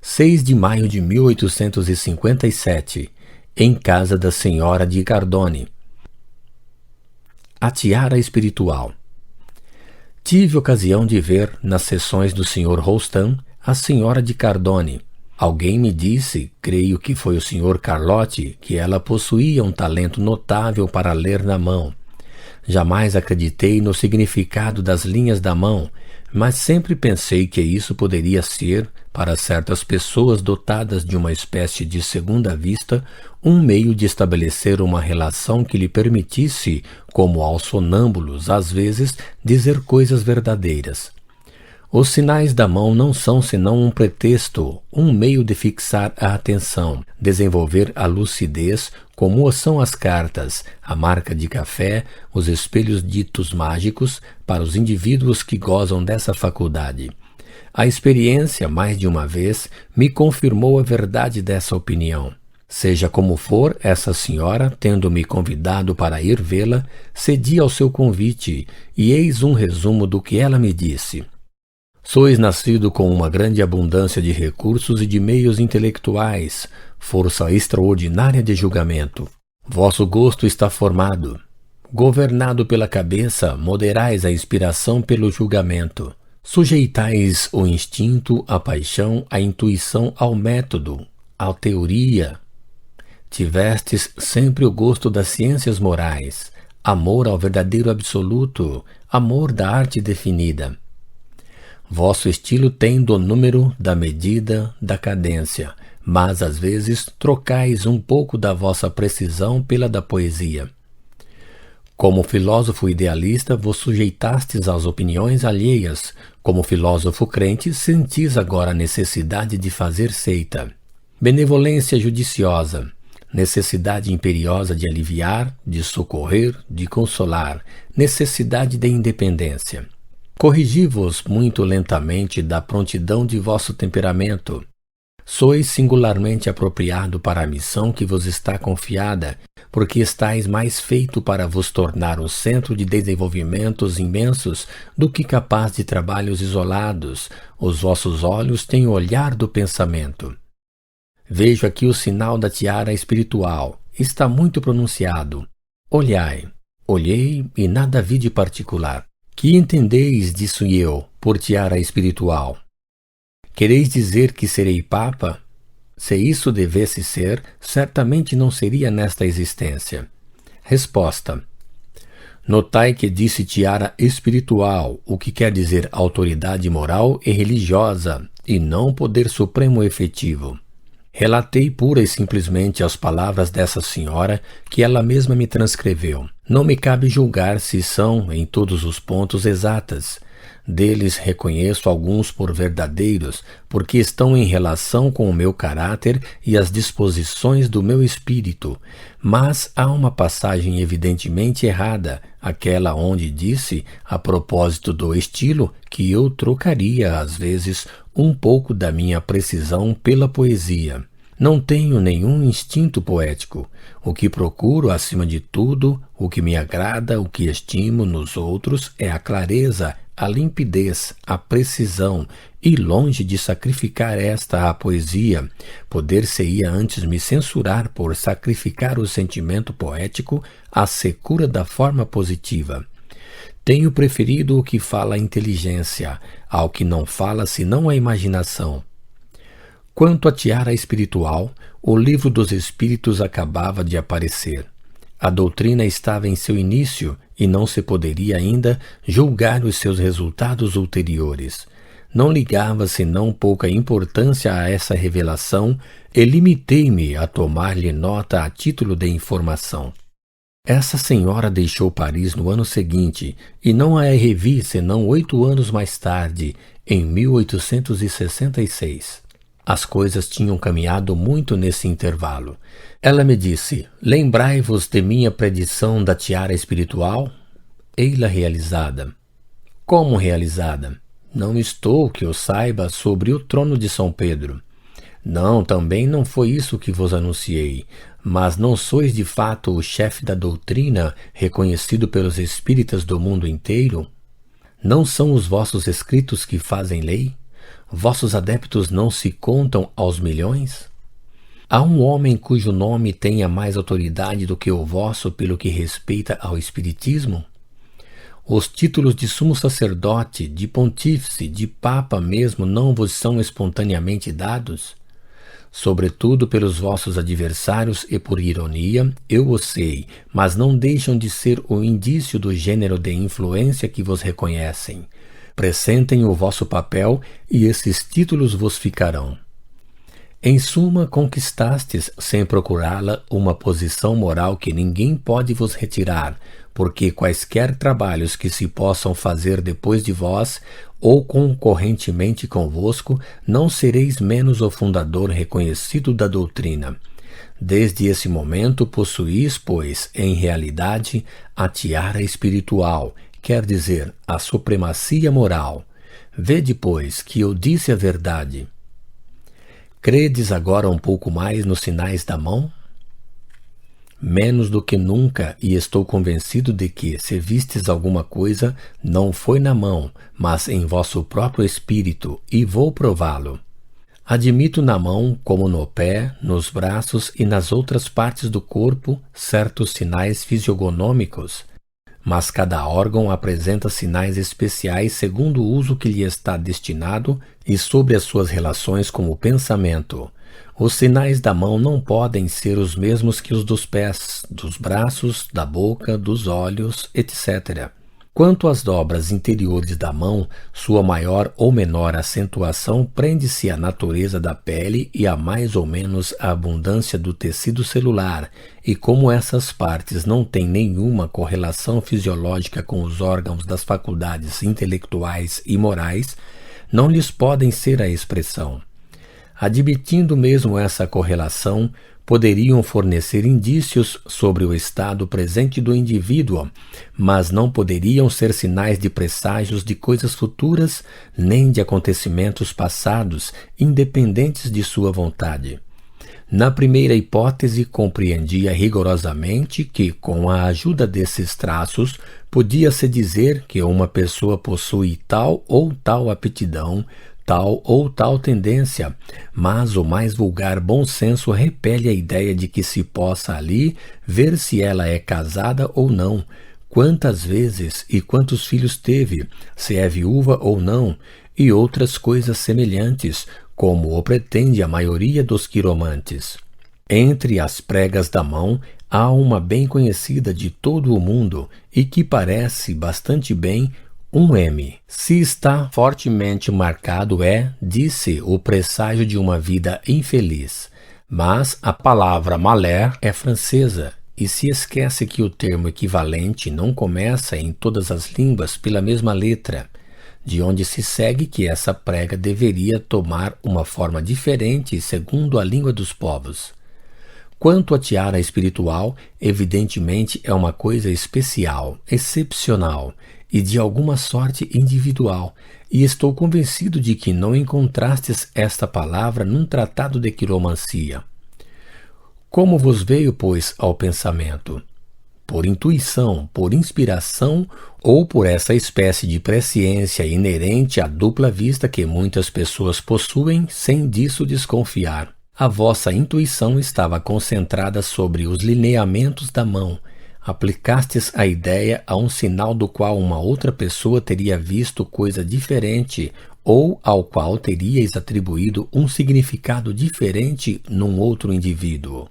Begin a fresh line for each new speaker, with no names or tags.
6 de maio de 1857, em casa da senhora de Cardone. A tiara espiritual. Tive ocasião de ver, nas sessões do Sr. Rostand, a senhora de Cardone. Alguém me disse, creio que foi o Sr. Carlotti, que ela possuía um talento notável para ler na mão. Jamais acreditei no significado das linhas da mão, mas sempre pensei que isso poderia ser, para certas pessoas dotadas de uma espécie de segunda vista, um meio de estabelecer uma relação que lhe permitisse, como aos sonâmbulos, às vezes, dizer coisas verdadeiras. Os sinais da mão não são senão um pretexto, um meio de fixar a atenção, desenvolver a lucidez, como são as cartas, a marca de café, os espelhos ditos mágicos, para os indivíduos que gozam dessa faculdade. A experiência, mais de uma vez, me confirmou a verdade dessa opinião. Seja como for, essa senhora, tendo-me convidado para ir vê-la, cedi ao seu convite, e eis um resumo do que ela me disse. Sois nascido com uma grande abundância de recursos e de meios intelectuais, força extraordinária de julgamento. Vosso gosto está formado. Governado pela cabeça, moderais a inspiração pelo julgamento. Sujeitais o instinto, a paixão, a intuição ao método, à teoria. Tivestes sempre o gosto das ciências morais, amor ao verdadeiro absoluto, amor da arte definida. Vosso estilo tem do número, da medida, da cadência, mas às vezes trocais um pouco da vossa precisão pela da poesia. Como filósofo idealista, vos sujeitastes às opiniões alheias. Como filósofo crente, sentis agora a necessidade de fazer seita. Benevolência judiciosa, necessidade imperiosa de aliviar, de socorrer, de consolar, necessidade de independência. Corrigi-vos muito lentamente da prontidão de vosso temperamento. Sois singularmente apropriado para a missão que vos está confiada, porque estáis mais feito para vos tornar o centro de desenvolvimentos imensos do que capaz de trabalhos isolados. Os vossos olhos têm o olhar do pensamento. Vejo aqui o sinal da tiara espiritual. Está muito pronunciado. Olhai. Olhei e nada vi de particular. Que entendeis disso eu, por tiara espiritual? Quereis dizer que serei papa? Se isso devesse ser, certamente não seria nesta existência. Resposta. Notai que disse tiara espiritual, o que quer dizer autoridade moral e religiosa, e não poder supremo efetivo. Relatei pura e simplesmente as palavras dessa senhora que ela mesma me transcreveu. Não me cabe julgar se são, em todos os pontos, exatas. Deles reconheço alguns por verdadeiros, porque estão em relação com o meu caráter e as disposições do meu espírito. Mas há uma passagem evidentemente errada, aquela onde disse, a propósito do estilo, que eu trocaria, às vezes, um pouco da minha precisão pela poesia. Não tenho nenhum instinto poético. O que procuro, acima de tudo, o que me agrada, o que estimo nos outros é a clareza, a limpidez, a precisão, e longe de sacrificar esta à poesia, poder-se-ia antes me censurar por sacrificar o sentimento poético à secura da forma positiva. Tenho preferido o que fala a inteligência, ao que não fala senão a imaginação. Quanto à tiara espiritual, o livro dos Espíritos acabava de aparecer. A doutrina estava em seu início e não se poderia ainda julgar os seus resultados ulteriores. Não ligava senão pouca importância a essa revelação e limitei-me a tomar-lhe nota a título de informação. Essa senhora deixou Paris no ano seguinte e não a revi senão 8 anos mais tarde, em 1866. As coisas tinham caminhado muito nesse intervalo. Ela me disse, lembrai-vos de minha predição da tiara espiritual? Ei-la realizada. Como realizada? Não estou, que eu saiba, sobre o trono de São Pedro. Não, também não foi isso que vos anunciei. Mas não sois de fato o chefe da doutrina, reconhecido pelos espíritas do mundo inteiro? Não são os vossos escritos que fazem lei? Vossos adeptos não se contam aos milhões? Há um homem cujo nome tenha mais autoridade do que o vosso pelo que respeita ao espiritismo? Os títulos de sumo sacerdote, de pontífice, de papa mesmo não vos são espontaneamente dados? Sobretudo pelos vossos adversários e por ironia, eu o sei, mas não deixam de ser o indício do gênero de influência que vos reconhecem. Pressentem o vosso papel e esses títulos vos ficarão. Em suma, conquistastes, sem procurá-la, uma posição moral que ninguém pode vos retirar, porque quaisquer trabalhos que se possam fazer depois de vós, ou concorrentemente convosco, não sereis menos o fundador reconhecido da doutrina. Desde esse momento possuís, pois, em realidade, a tiara espiritual, quer dizer, a supremacia moral. Vede, pois, que eu disse a verdade. Credes agora um pouco mais nos sinais da mão? Menos do que nunca, e estou convencido de que, se vistes alguma coisa, não foi na mão, mas em vosso próprio espírito, e vou prová-lo. Admito na mão, como no pé, nos braços e nas outras partes do corpo, certos sinais fisiogonômicos, mas cada órgão apresenta sinais especiais segundo o uso que lhe está destinado e sobre as suas relações com o pensamento. Os sinais da mão não podem ser os mesmos que os dos pés, dos braços, da boca, dos olhos, etc. Quanto às dobras interiores da mão, sua maior ou menor acentuação prende-se à natureza da pele e a mais ou menos à abundância do tecido celular, e como essas partes não têm nenhuma correlação fisiológica com os órgãos das faculdades intelectuais e morais, não lhes podem ser a expressão. Admitindo mesmo essa correlação, poderiam fornecer indícios sobre o estado presente do indivíduo, mas não poderiam ser sinais de presságios de coisas futuras, nem de acontecimentos passados, independentes de sua vontade. Na primeira hipótese, compreendia rigorosamente que, com a ajuda desses traços, podia-se dizer que uma pessoa possui tal ou tal aptidão, tal ou tal tendência, mas o mais vulgar bom senso repele a ideia de que se possa ali ver se ela é casada ou não, quantas vezes e quantos filhos teve, se é viúva ou não, e outras coisas semelhantes, como o pretende a maioria dos quiromantes. Entre as pregas da mão há uma bem conhecida de todo o mundo e que parece bastante bem um M. Se está fortemente marcado disse, o presságio de uma vida infeliz. Mas a palavra malheur é francesa e se esquece que o termo equivalente não começa em todas as línguas pela mesma letra, de onde se segue que essa prega deveria tomar uma forma diferente segundo a língua dos povos. Quanto à tiara espiritual, evidentemente é uma coisa especial, excepcional e de alguma sorte individual, e estou convencido de que não encontrastes esta palavra num tratado de quiromancia. Como vos veio, pois, ao pensamento? Por intuição, por inspiração ou por essa espécie de presciência inerente à dupla vista que muitas pessoas possuem sem disso desconfiar? A vossa intuição estava concentrada sobre os lineamentos da mão. Aplicastes a ideia a um sinal do qual uma outra pessoa teria visto coisa diferente ou ao qual teríeis atribuído um significado diferente num outro indivíduo.